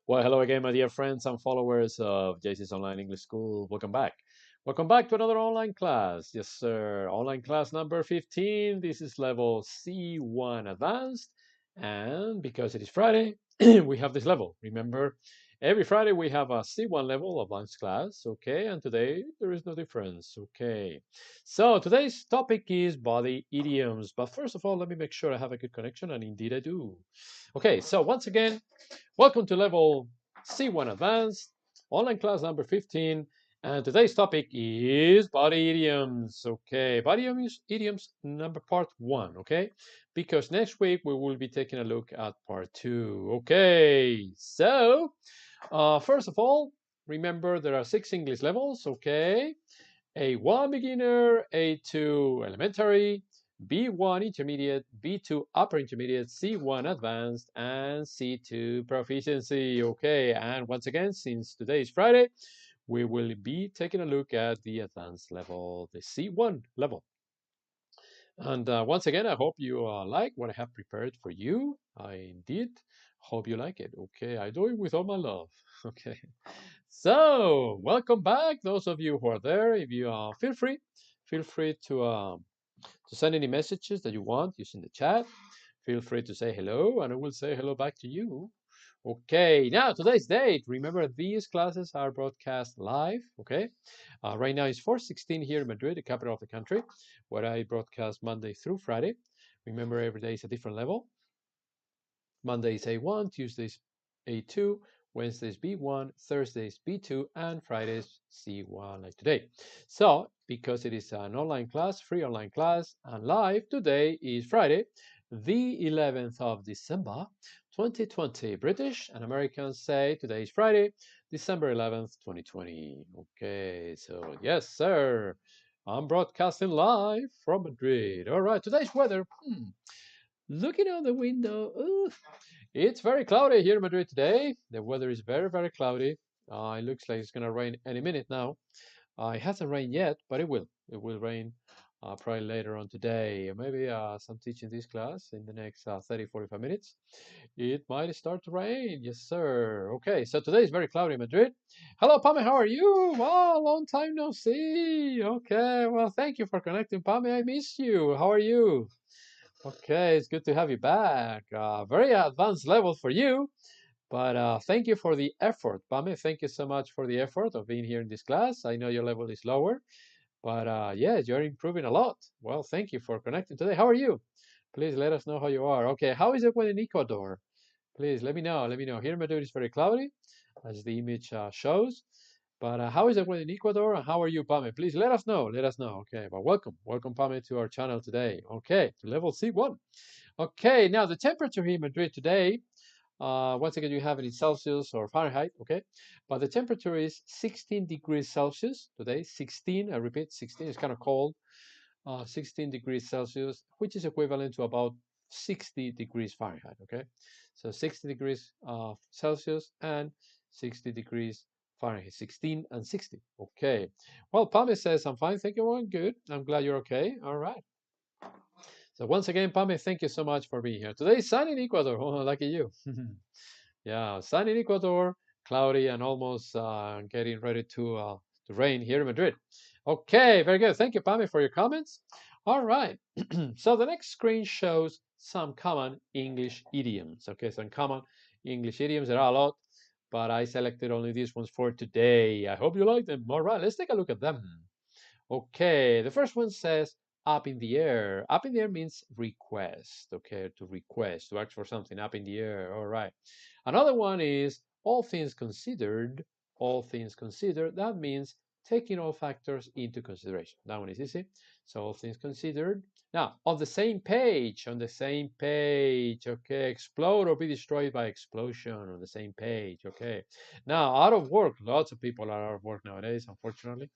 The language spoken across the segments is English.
Well, hello again, my dear friends and followers of JC's Online English School. Welcome back. Welcome back to another online class. Yes, sir. Online class number 15. This is level C1 Advanced. And because it is Friday, we have this level. Remember, every Friday we have a C1 level advanced class. Okay. And today there is no difference. Okay. So today's topic is body idioms. But first of all, let me make sure I have a good connection. And indeed I do. Okay. So once again, welcome to level C1 Advanced, online class number 15. And today's topic is body idioms. Okay, body idioms number part 1. Okay, because next week we will be taking a look at part 2. Okay, so first of all, remember there are 6 English levels. Okay, A1 beginner, A2 elementary, B1 intermediate, B2 upper intermediate, C1 advanced, and C2 proficiency. Okay, and once again, since today is Friday, we will be taking a look at the advanced level, the C1 level. And once again, I hope you like what I have prepared for you. I indeed hope you like it. Okay, I do it with all my love. Okay. So, welcome back, those of you who are there. If you feel free to send any messages that you want using the chat. Feel free to say hello, and I will say hello back to you. Okay, now today's date. Remember, these classes are broadcast live. Okay, right now it's 4:16 here in Madrid, the capital of the country, where I broadcast Monday through Friday. Remember, every day is a different level. Mondays A1, Tuesdays A2, Wednesdays B1, Thursdays B2, and Fridays C1 like today. So, because it is an online class, free online class, and live, today is Friday, the 11th of December, 2020. British and Americans say today is Friday, December 11th, 2020. Okay, so yes, sir. I'm broadcasting live from Madrid. All right, today's weather. Looking out the window, it's very cloudy here in Madrid today. The weather is very, very cloudy. It looks like it's going to rain any minute now. It hasn't rained yet, but it will. It will rain probably later on today. Maybe some teaching this class in the next 30, 45 minutes. It might start to rain. Yes, sir. Okay, so today is very cloudy in Madrid. Hello, Pame. How are you? Wow, long time no see. Okay, well, thank you for connecting, Pame. I missed you. How are you? Okay, it's good to have you back. Very advanced level for you, but thank you for the effort, Pame. Thank you so much for the effort of being here in this class. I know your level is lower, but yes, you're improving a lot. Well, thank you for connecting today. How are you? Please let us know how you are. Okay, how is it in Ecuador? Please let me know. Let me know. Here in Madrid, it's very cloudy, as the image shows. But how is it in Ecuador? And how are you, Pame? Please let us know. Let us know. Okay, but welcome, Pame, to our channel today. Okay, to level C1. Okay, now the temperature here in Madrid today, once again, you have it in Celsius or Fahrenheit, okay? But the temperature is 16 degrees Celsius today. 16, I repeat, 16 is kind of cold. 16 degrees Celsius, which is equivalent to about 60 degrees Fahrenheit, okay? So 60 degrees Celsius and 60 degrees Fahrenheit, 16 and 60. Okay. Well, Pame says, I'm fine. Thank you. I'm good. I'm glad you're okay. All right. So once again, Pame, thank you so much for being here. Today is sunny in Ecuador. Oh, lucky you. Yeah, sunny in Ecuador, cloudy and almost getting ready to rain here in Madrid. Okay, very good. Thank you, Pame, for your comments. All right. So the next screen shows some common English idioms. Okay, some common English idioms. There are a lot, but I selected only these ones for today. I hope you like them. All right, let's take a look at them. Okay, the first one says up in the air. Up in the air means request. Okay, to request, to ask for something up in the air. All right. Another one is all things considered. All things considered. That means taking all factors into consideration. That one is easy. So all things considered. Now, on the same page, on the same page, okay, explode or be destroyed by explosion on the same page, okay. Now, out of work, lots of people are out of work nowadays, unfortunately,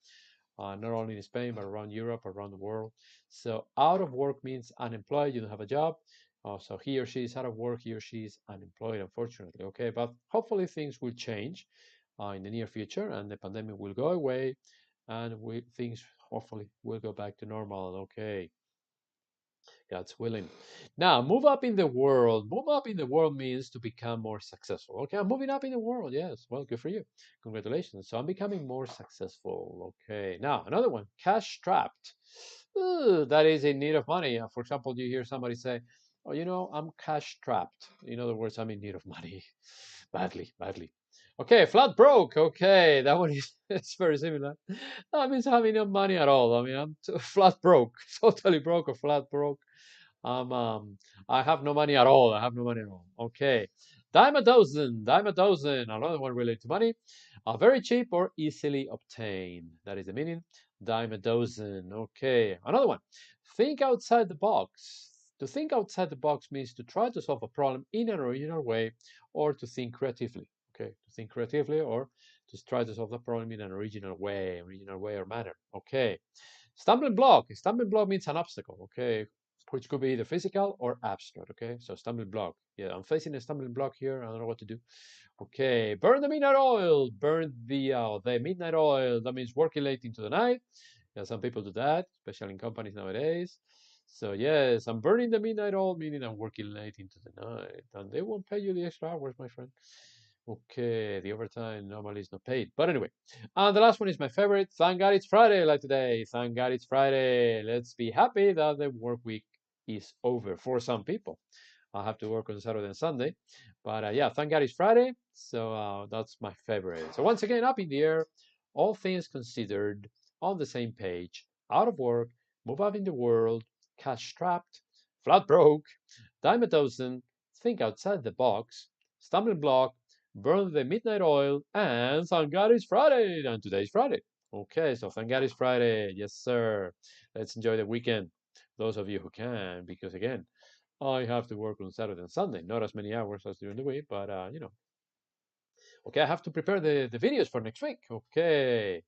not only in Spain, but around Europe, around the world. So out of work means unemployed, you don't have a job. So he or she is out of work, he or she is unemployed, unfortunately. Okay, but hopefully things will change in the near future and the pandemic will go away and things hopefully will go back to normal. Okay. God's willing. Now, move up in the world. Move up in the world means to become more successful. Okay, I'm moving up in the world. Yes, well, good for you. Congratulations. So I'm becoming more successful. Okay, now another one, cash strapped. Ooh, that is in need of money. For example, you hear somebody say, "Oh, I'm cash strapped." In other words, I'm in need of money, badly, badly. Okay, flat broke. Okay, that one is it's very similar. That means having no money at all. I mean, I'm flat broke, totally broke or flat broke. Um, um, I have no money at all. I have no money at all. Okay. Dime a dozen. Dime a dozen. Another one related to money. Very cheap or easily obtained. That is the meaning. Dime a dozen. Okay. Another one. Think outside the box. To think outside the box means to try to solve a problem in an original way or to think creatively. Okay. To think creatively or to try to solve the problem in an original way or manner. Okay. Stumbling block. Stumbling block means an obstacle. Okay, which could be either physical or abstract. Okay, so stumbling block. Yeah, I'm facing a stumbling block here. I don't know what to do. Okay, burn the midnight oil. Burn the midnight oil. That means working late into the night. Yeah, some people do that, especially in companies nowadays. So yes, I'm burning the midnight oil, meaning I'm working late into the night, and they won't pay you the extra hours, my friend. Okay, the overtime normally is not paid. But anyway, and the last one is my favorite. Thank God it's Friday, like today. Thank God it's Friday. Let's be happy that the work week is over for some people. I'll have to work on Saturday and Sunday. But yeah, thank God it's Friday. So that's my favorite. So once again, up in the air, all things considered, on the same page, out of work, move up in the world, cash strapped, flat broke, dime a dozen, think outside the box, stumbling block, burn the midnight oil, and thank God it's Friday. And today's Friday. Okay, so thank God it's Friday. Yes, sir. Let's enjoy the weekend. Those of you who can, because again, I have to work on Saturday and Sunday. Not as many hours as during the week, but Okay, I have to prepare the videos for next week. Okay.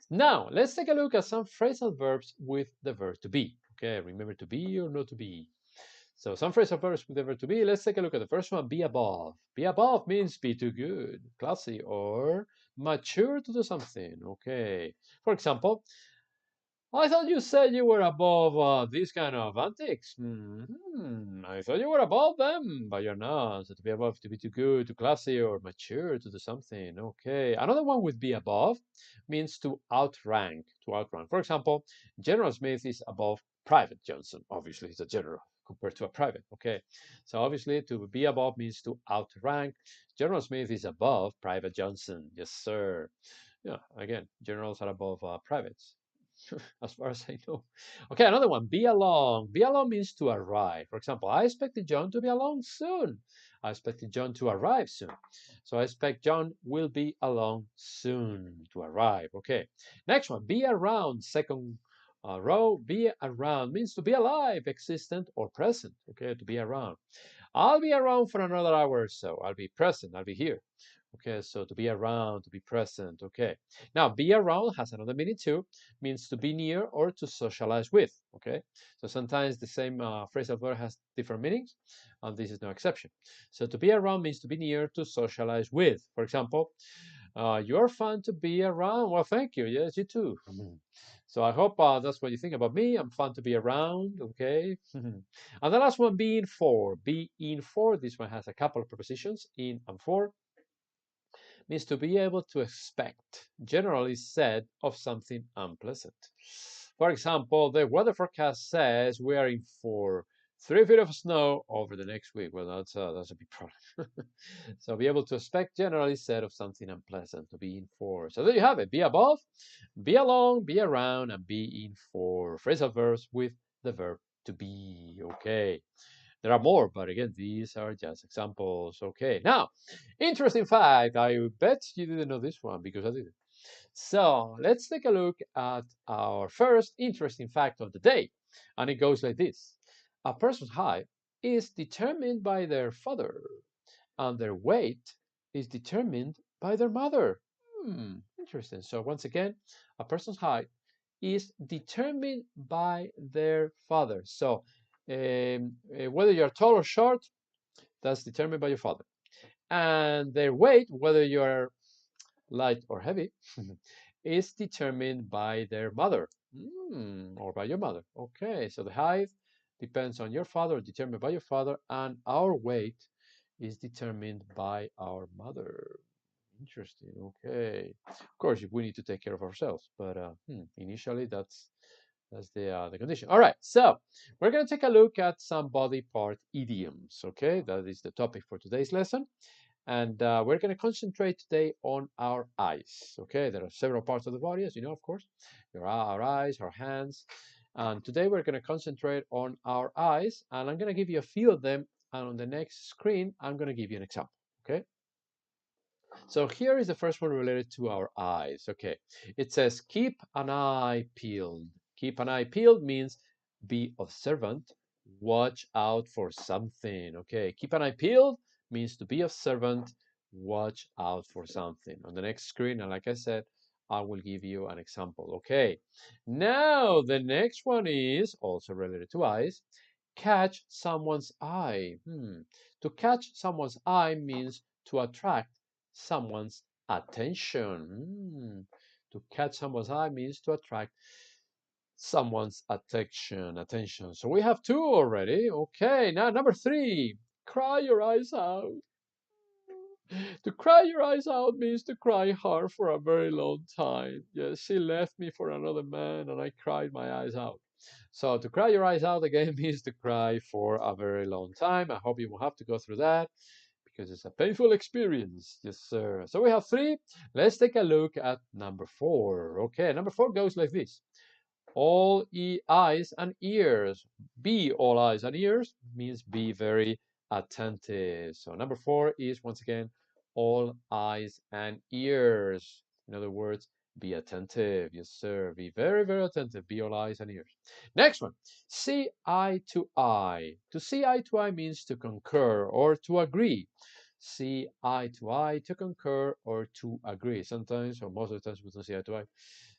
Now, let's take a look at some phrasal verbs with the verb to be. Okay, remember to be or not to be. So some phrasal verbs with the verb to be. Let's take a look at the first one, be above. Be above means be too good, classy, or mature to do something. Okay. For example, I thought you said you were above these kind of antics. I thought you were above them, but you're not. So to be above, to be too good, too classy, or mature to do something. Okay. Another one with be above means to outrank, to outrank. For example, General Smith is above Private Johnson. Obviously, he's a general compared to a private. Okay. So obviously, to be above means to outrank. General Smith is above Private Johnson. Yes, sir. Yeah. Again, generals are above privates. As far as I know. Okay, another one. Be along. Be along means to arrive. For example, I expected John to be along soon. I expected John to arrive soon. So I expect John will be along soon to arrive. Okay. Next one. Be around. Second row. Be around means to be alive, existent, or present. Okay, to be around. I'll be around for another hour or so. I'll be present. I'll be here. Okay, so to be around, to be present. Okay. Now, be around has another meaning too, means to be near or to socialize with. Okay. So sometimes the same phrasal verb has different meanings, and this is no exception. So to be around means to be near, to socialize with. For example, you're fun to be around. Well, thank you. Yes, you too. So I hope that's what you think about me. I'm fun to be around. Okay. And the last one, being for. Being for. This one has a couple of prepositions, in and for means to be able to expect, generally said, of something unpleasant. For example, the weather forecast says we are in for 3 feet of snow over the next week. Well, that's a big problem. So be able to expect, generally said, of something unpleasant, to be in for. So there you have it. Be above, be along, be around, and be in for. Phrasal verbs with the verb to be. Okay. There are more, but again, these are just examples. Okay, now, interesting fact. I bet you didn't know this one because I didn't. So let's take a look at our first interesting fact of the day. And it goes like this. A person's height is determined by their father, and their weight is determined by their mother. Interesting. So once again, a person's height is determined by their father. So whether you're tall or short, that's determined by your father. And their weight, whether you're light or heavy, is determined by their mother or by your mother. Okay, so the height depends on your father, or determined by your father, and our weight is determined by our mother. Interesting. Okay. Of course, if we need to take care of ourselves, but initially that's the condition. All right. So we're going to take a look at some body part idioms. Okay, that is the topic for today's lesson. And we're going to concentrate today on our eyes. Okay, there are several parts of the body, as you know, of course. There are our eyes, our hands. And today we're going to concentrate on our eyes. And I'm going to give you a few of them. And on the next screen, I'm going to give you an example. Okay. So here is the first one related to our eyes. Okay. It says, keep an eye peeled. Keep an eye peeled means be observant, watch out for something. Okay. Keep an eye peeled means to be observant, watch out for something. On the next screen, and like I said, I will give you an example. Okay. Now, the next one is also related to eyes. Catch someone's eye. To catch someone's eye means to attract someone's attention. To catch someone's eye means to attract someone's attention. So we have two already. Okay, now number 3, cry your eyes out. To cry your eyes out means to cry hard for a very long time. Yes, she left me for another man and I cried my eyes out. So to cry your eyes out again means to cry for a very long time. I hope you won't have to go through that because it's a painful experience. Yes, sir. So we have 3. Let's take a look at number 4. Okay, number 4 goes like this. All eyes and ears. Be all eyes and ears means be very attentive. So number 4 is once again all eyes and ears. In other words, be attentive. Yes, sir. Be very, very attentive. Be all eyes and ears. Next one. See eye to eye. To see eye to eye means to concur or to agree. See eye to eye, to concur or to agree. Sometimes, or most of the times, we don't see eye to eye.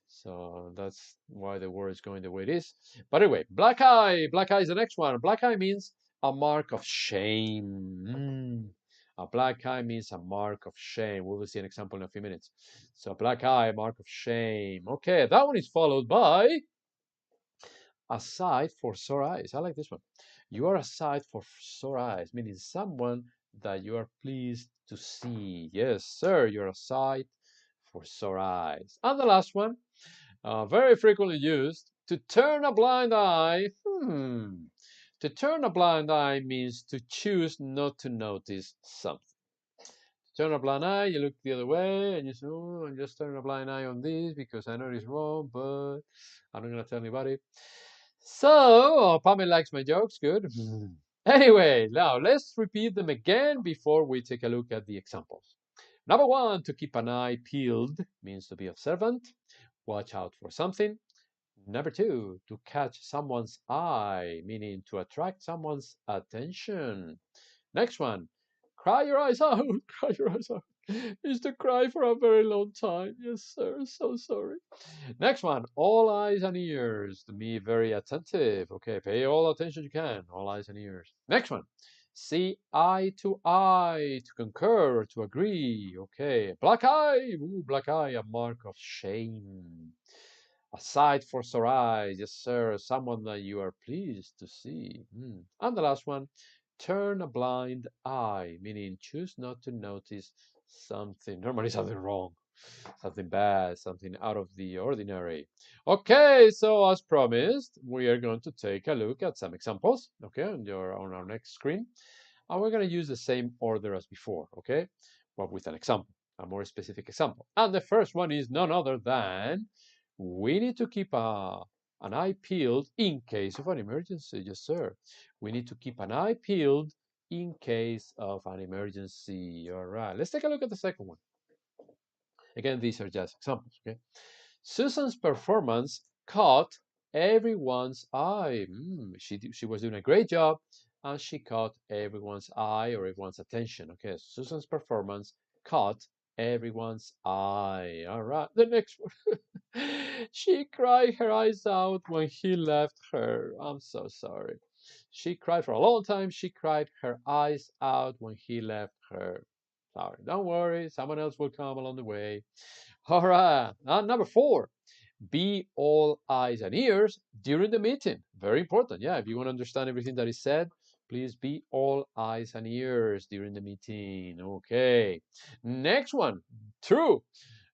So that's why the word is going the way it is. But anyway, black eye. Black eye is the next one. Black eye means a mark of shame. A black eye means a mark of shame. We will see an example in a few minutes. So black eye, mark of shame. Okay, that one is followed by a sight for sore eyes. I like this one. You are a sight for sore eyes, meaning someone that you are pleased to see. Yes, sir, you're a sight for sore eyes. And the last one, very frequently used, to turn a blind eye. To turn a blind eye means to choose not to notice something. To turn a blind eye, you look the other way and you say, oh, I'm just turning a blind eye on this because I know it's wrong, but I'm not going to tell anybody. So, Pamela likes my jokes, good. Anyway, now let's repeat them again before we take a look at the examples. Number 1, to keep an eye peeled means to be observant, watch out for something. Number 2, to catch someone's eye, meaning to attract someone's attention. Next one, cry your eyes out, cry your eyes out, is to cry for a very long time. Yes, sir, so sorry. Next one, all eyes and ears, to be very attentive. Okay, pay all attention you can, all eyes and ears. Next one, see eye, to concur, or to agree. Okay, black eye, black eye, a mark of shame. A sight for sore eyes, yes, sir, someone that you are pleased to see. And the last one, turn a blind eye, meaning choose not to notice something, normally something wrong, something bad, something out of the ordinary. Okay, so as promised, we are going to take a look at some examples, okay, on our next screen. And we're going to use the same order as before, okay, but with an example, a more specific example. And the first one is none other than we need to keep an eye peeled in case of an emergency. Yes, sir. We need to keep an eye peeled in case of an emergency. All right, let's take a look at the second one. Again, these are just examples, okay? Susan's performance caught everyone's eye. She was doing a great job and she caught everyone's eye or everyone's attention. Okay, Susan's performance caught everyone's eye. All right, the next one. She cried her eyes out when he left her. I'm so sorry. She cried for a long time. She cried her eyes out when he left her. Sorry, don't worry. Someone else will come along the way. All right. Number 4. be all eyes and ears during the meeting. Very important. Yeah, if you want to understand everything that is said, please be all eyes and ears during the meeting. Okay. Next one. True.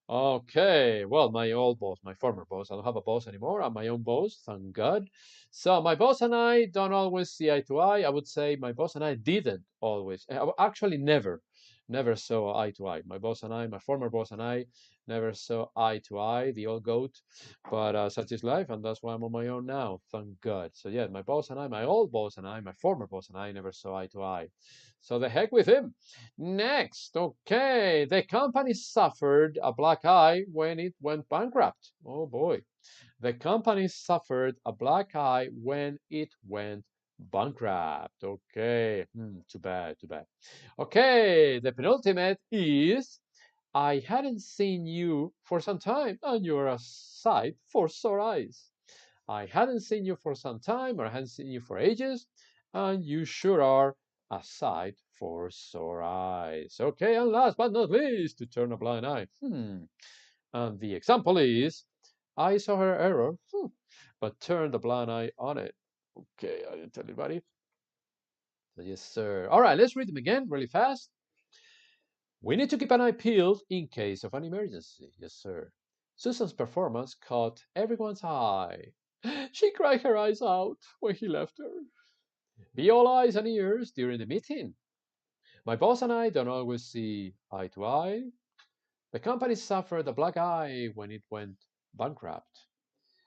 Okay, well, my old boss, my former boss, I don't have a boss anymore. I'm my own boss, thank God. So my boss and I don't always see eye to eye. I would say my boss and I didn't always, actually never saw eye to eye. My boss and I, my former boss and I, never saw eye to eye, the old goat. But such is life, and that's why I'm on my own now, thank God. So yeah, my boss and I, my old boss and I, my former boss and I never saw eye to eye. So the heck with him. Next, okay, the company suffered a black eye when it went bankrupt. Oh boy. The company suffered a black eye when it went bankrupt. Okay, too bad, too bad. Okay, the penultimate is I hadn't seen you for some time and you're a sight for sore eyes. I hadn't seen you for some time or I hadn't seen you for ages and you sure are a sight for sore eyes. Okay, and last but not least, to turn a blind eye. And the example is, I saw her error, but turned a blind eye on it. Okay, I didn't tell anybody. So yes, sir. All right, let's read them again really fast. We need to keep an eye peeled in case of an emergency. Yes, sir. Susan's performance caught everyone's eye. She cried her eyes out when he left her. Be all eyes and ears during the meeting. My boss and I don't always see eye to eye. The company suffered a black eye when it went bankrupt.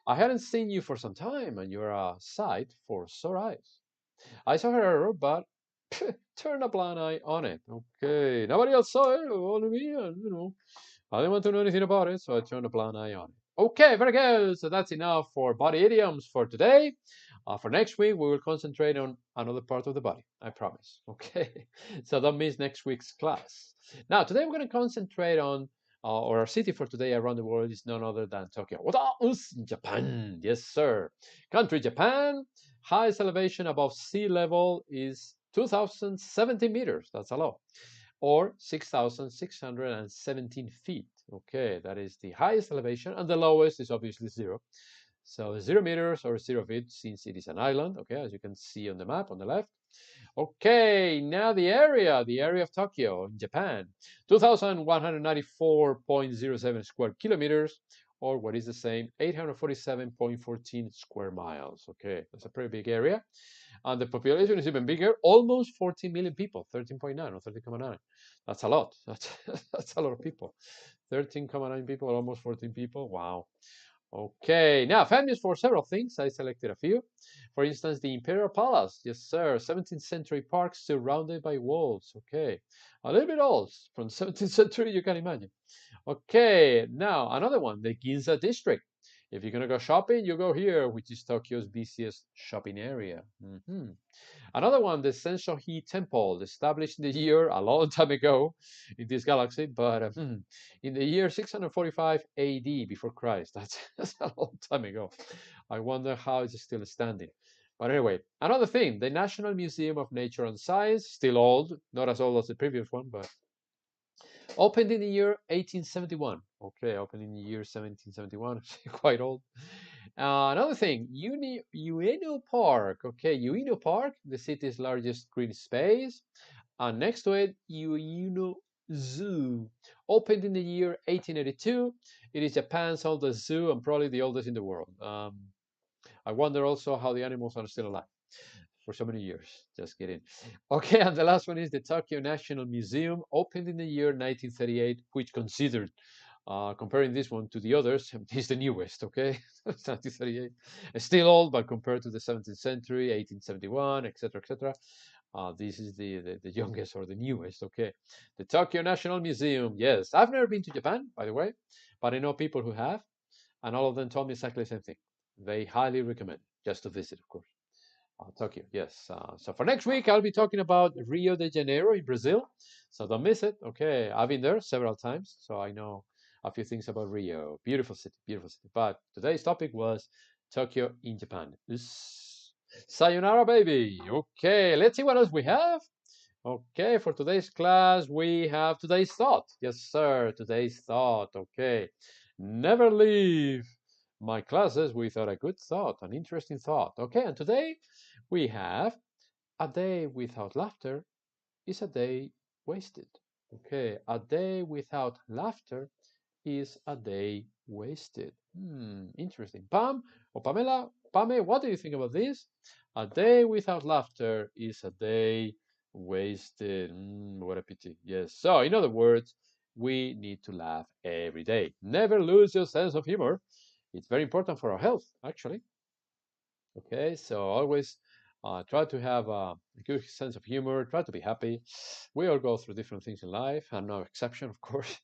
I hadn't seen you for some time, and you're a sight for sore eyes. I saw her error, but turned a blind eye on it. Okay, nobody else saw it, only me, and I didn't want to know anything about it, so I turned a blind eye on it. Okay, very good. So that's enough for body idioms for today. For next week, we will concentrate on another part of the body, I promise. Okay, so don't miss next week's class. Now, today we're going to concentrate on, or our city for today around the world is none other than Tokyo. Japan. Yes, sir. Country Japan. Highest elevation above sea level is 2,070 meters. That's a lot. Or 6,617 feet. Okay, that is the highest elevation, and the lowest is obviously 0. So 0 meters or 0 feet, since it is an island, okay, as you can see on the map on the left. Okay, now the area of Tokyo in Japan, 2,194.07 square kilometers, or what is the same, 847.14 square miles. Okay, that's a pretty big area. And the population is even bigger, almost 14 million people, 13.9 or 13.9. That's a lot. That's a lot of people. 13.9 people, almost 14 people. Wow. Okay, now famous for several things. I selected a few. For instance, the Imperial Palace. Yes, sir. 17th century park surrounded by walls. Okay, a little bit old from 17th century, you can imagine. Okay, now another one, the Ginza district. If you're gonna go shopping, you go here, which is Tokyo's busiest shopping area. Another one, the Senshohi Temple, established in the year a long time ago in this galaxy, but in the year 645 AD before Christ. That's a long time ago. I wonder how it's still standing. But anyway, another thing, the National Museum of Nature and Science, still old, not as old as the previous one, but opened in the year 1871. Okay, opened in the year 1771, quite old. Another thing, Ueno Park. Okay, Ueno Park, the city's largest green space. And next to it, Ueno Zoo. Opened in the year 1882. It is Japan's oldest zoo and probably the oldest in the world. I wonder also how the animals are still alive for so many years. Just kidding. Okay, and the last one is the Tokyo National Museum, opened in the year 1938, which considered, comparing this one to the others, is the newest, okay? 1938. It's still old, but compared to the 17th century, 1871, etc., etc., this is the youngest or the newest, okay? The Tokyo National Museum, yes. I've never been to Japan, by the way, but I know people who have, and all of them told me exactly the same thing. They highly recommend just to visit, of course. Tokyo, yes. So for next week, I'll be talking about Rio de Janeiro in Brazil. So don't miss it. Okay, I've been there several times, so I know a few things about Rio. Beautiful city, beautiful city. But today's topic was Tokyo in Japan. Sayonara, baby. Okay, let's see what else we have. Okay, for today's class, we have today's thought. Yes, sir, today's thought. Okay, never leave my classes without a good thought, an interesting thought. Okay, and today we have a day without laughter is a day wasted. Okay, a day without laughter is a day wasted. Interesting. Pam or Pamela, Pame, what do you think about this? A day without laughter is a day wasted. What a pity. Yes. So, in other words, we need to laugh every day. Never lose your sense of humor. It's very important for our health, actually. Okay, so always try to have a good sense of humor, try to be happy. We all go through different things in life. I'm no exception, of course.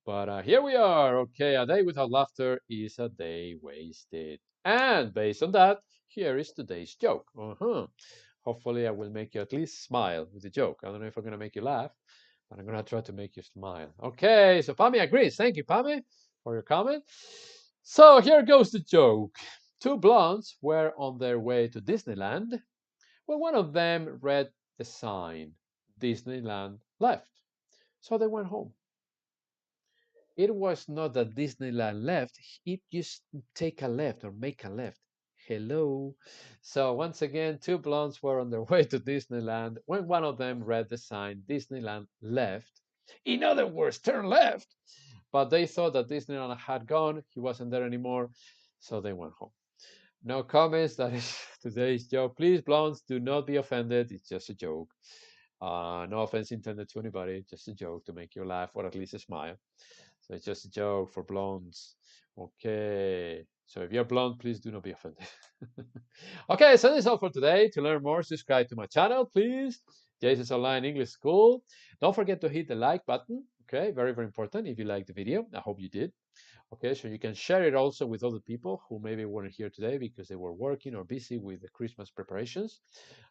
But here we are. Okay, a day without laughter is a day wasted. And based on that, here is today's joke. Hopefully, I will make you at least smile with the joke. I don't know if I'm going to make you laugh, but I'm going to try to make you smile. Okay, so Pami agrees. Thank you, Pami, for your comment. So here goes the joke. Two blondes were on their way to Disneyland when one of them read the sign, Disneyland left. So they went home. It was not that Disneyland left, it just take a left or make a left. Hello. So once again, two blondes were on their way to Disneyland when one of them read the sign Disneyland left. In other words, turn left. But they thought that Disneyland had gone, he wasn't there anymore, so they went home. No comments. That is today's joke. Please, blondes, do not be offended. It's just a joke. No offense intended to anybody. Just a joke to make you laugh or at least smile. So it's just a joke for blondes. Okay. So if you're blonde, please do not be offended. Okay, so that's all for today. To learn more, subscribe to my channel, please. Jason's Online English School. Don't forget to hit the like button. Okay, very, very important if you like the video. I hope you did. Okay, so you can share it also with other people who maybe weren't here today because they were working or busy with the Christmas preparations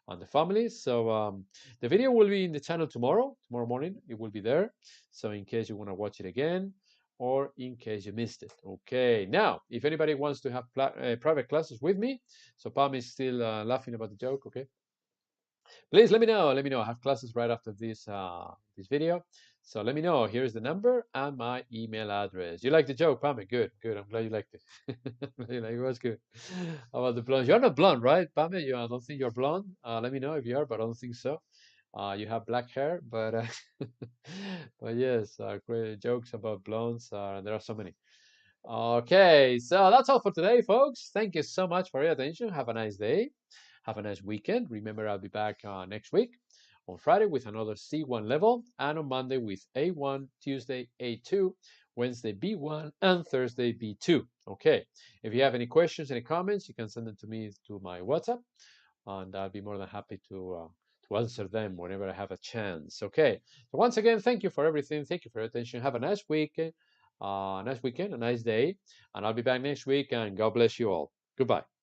and the family. So the video will be in the channel tomorrow morning. It will be there. So in case you want to watch it again or in case you missed it. Okay, now, if anybody wants to have private classes with me, so Pam is still laughing about the joke, okay? Please let me know. Let me know. I have classes right after this video. So let me know. Here's the number and my email address. You like the joke, Pame? Good, good. I'm glad you liked it. It was good. How about the blonde? You're not blonde, right, Pame? I don't think you're blonde. Let me know if you are, but I don't think so. You have black hair, but but yes, great jokes about blondes. There are so many. Okay, so that's all for today, folks. Thank you so much for your attention. Have a nice day. Have a nice weekend. Remember, I'll be back next week on Friday with another C1 level, and on Monday with A1, Tuesday A2, Wednesday B1, and Thursday B2. Okay. If you have any questions, any comments, you can send them to me to my WhatsApp, and I'll be more than happy to answer them whenever I have a chance. Okay. So once again, thank you for everything. Thank you for your attention. Have a nice week, a nice weekend, a nice day, and I'll be back next week. And God bless you all. Goodbye.